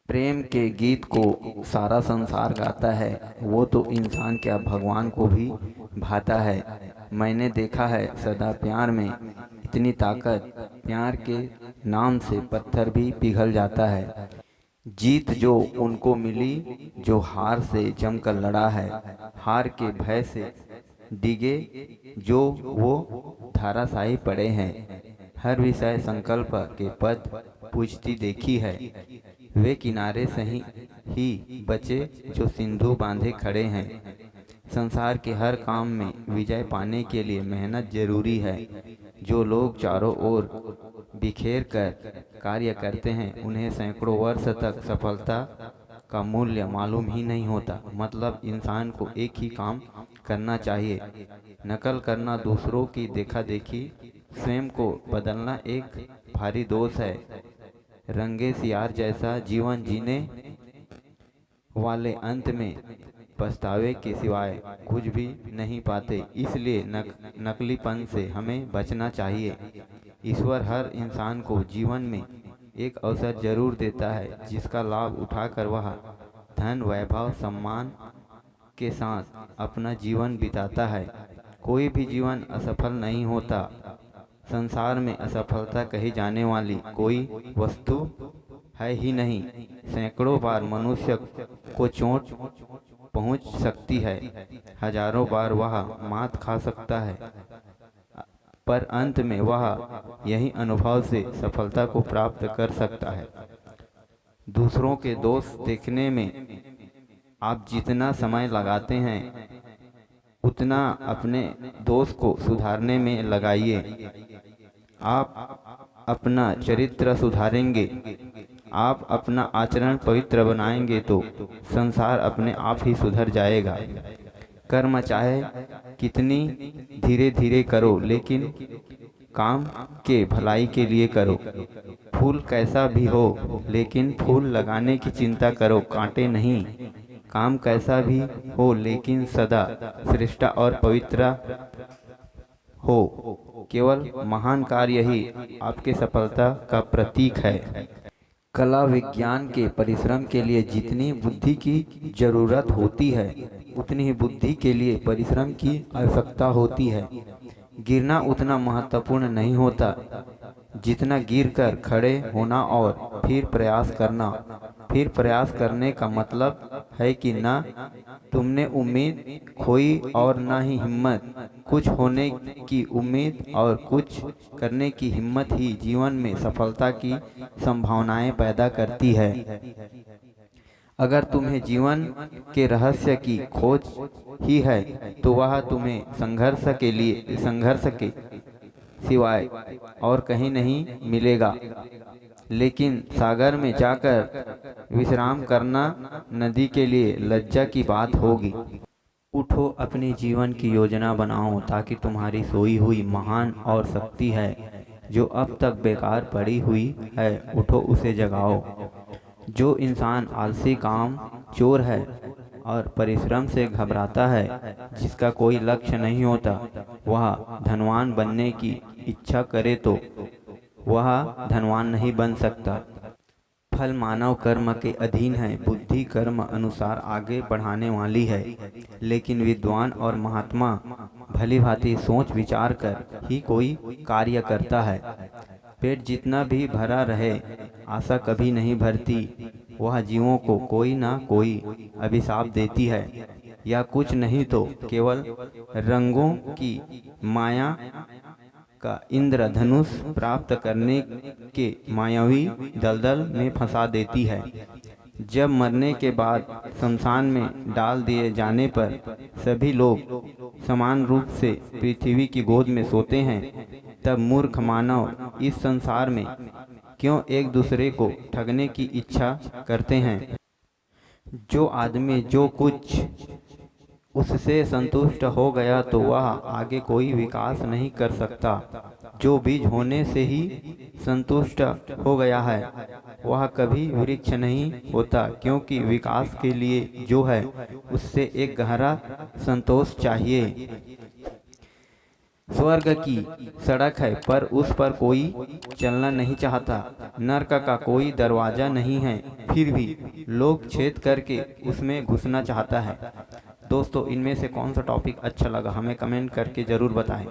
प्रेम के गीत को सारा संसार गाता है, वो तो इंसान क्या भगवान को भी भाता है। मैंने देखा है सदा प्यार में इतनी ताकत, प्यार के नाम से पत्थर भी पिघल जाता है। जीत जो उनको मिली जो हार से जमकर लड़ा है, हार के भय से डिगे जो वो धाराशायी पड़े हैं। हर विषय संकल्प के पद पूजती देखी है, वे किनारे सही ही बचे जो सिंधु बांधे खड़े हैं। संसार के हर काम में विजय पाने के लिए मेहनत जरूरी है। जो लोग चारों ओर बिखेर कर कार्य करते हैं, उन्हें सैकड़ों वर्ष तक सफलता का मूल्य मालूम ही नहीं होता। मतलब इंसान को एक ही काम करना चाहिए, नकल करना दूसरों की देखा देखी, स्वयं को बदलना एक भारी दोष है। रंगे सियार जैसा जीवन जीने वाले अंत में पछतावे के सिवाय कुछ भी नहीं पाते। इसलिए नकलीपन से हमें बचना चाहिए। ईश्वर हर इंसान को जीवन में एक अवसर जरूर देता है, जिसका लाभ उठाकर वह धन वैभव सम्मान के साथ अपना जीवन बिताता है। कोई भी जीवन असफल नहीं होता। संसार में असफलता कही जाने वाली कोई वस्तु है ही नहीं। सैकड़ों बार मनुष्य को चोट पहुंच सकती है, हजारों बार वह मात खा सकता है, पर अंत में वह यही अनुभव से सफलता को प्राप्त कर सकता है। दूसरों के दोष देखने में आप जितना समय लगाते हैं, उतना अपने दोष को सुधारने में लगाइए। आप अपना चरित्र सुधारेंगे, आप अपना आचरण पवित्र बनाएंगे तो संसार अपने आप ही सुधर जाएगा। कर्म चाहे कितनी धीरे धीरे करो, लेकिन काम के भलाई के लिए करो। फूल कैसा भी हो, लेकिन फूल लगाने की चिंता करो, कांटे नहीं। काम कैसा भी हो, लेकिन सदा श्रेष्ठ और पवित्र हो। केवल महान कार्य ही आपके सफलता का प्रतीक है। कला विज्ञान के परिश्रम के लिए जितनी बुद्धि की जरूरत होती है, उतनी ही बुद्धि के लिए परिश्रम की आवश्यकता होती है। गिरना उतना महत्वपूर्ण नहीं होता जितना गिरकर खड़े होना और फिर प्रयास करना। फिर प्रयास करने का मतलब है कि ना तुमने उम्मीद खोई और ना ही हिम्मत। कुछ होने की उम्मीद और कुछ करने की हिम्मत ही जीवन में सफलता की संभावनाएं पैदा करती है। अगर तुम्हें जीवन के रहस्य की खोज ही है, तो वह तुम्हें संघर्ष के सिवाय और कहीं नहीं मिलेगा। लेकिन सागर में जाकर विश्राम करना नदी के लिए लज्जा की बात होगी। उठो, अपने जीवन की योजना बनाओ, ताकि तुम्हारी सोई हुई महान और शक्ति है जो अब तक बेकार पड़ी हुई है, उठो उसे जगाओ। जो इंसान आलसी, काम चोर है और परिश्रम से घबराता है, जिसका कोई लक्ष्य नहीं होता, वह धनवान बनने की इच्छा करे तो वह धनवान नहीं बन सकता। फल मानव कर्म के अधीन है, बुद्धि कर्म अनुसार आगे बढ़ाने वाली है। लेकिन विद्वान और महात्मा भली भांति सोच विचार कर ही कोई कार्य करता है। पेट जितना भी भरा रहे, आशा कभी नहीं भरती। वह जीवों को कोई ना कोई अभिशाप देती है, या कुछ नहीं तो केवल रंगों की माया का इंद्रधनुष प्राप्त करने के मायावी दलदल में फंसा देती है। जब मरने के बाद शमशान में डाल दिए जाने पर सभी लोग समान रूप से पृथ्वी की गोद में सोते हैं, तब मूर्ख मानव इस संसार में क्यों एक दूसरे को ठगने की इच्छा करते हैं। जो आदमी जो कुछ उससे संतुष्ट हो गया, तो वह आगे कोई विकास नहीं कर सकता। जो बीज होने से ही संतुष्ट हो गया है, वह कभी वृक्ष नहीं होता, क्योंकि विकास के लिए जो है उससे एक गहरा संतोष चाहिए। स्वर्ग की सड़क है पर उस पर कोई चलना नहीं चाहता। नर्क का कोई दरवाजा नहीं है, फिर भी लोग छेद करके उसमें घुसना चाहता है। दोस्तों, इनमें से कौन सा टॉपिक अच्छा लगा हमें कमेंट करके ज़रूर बताएं।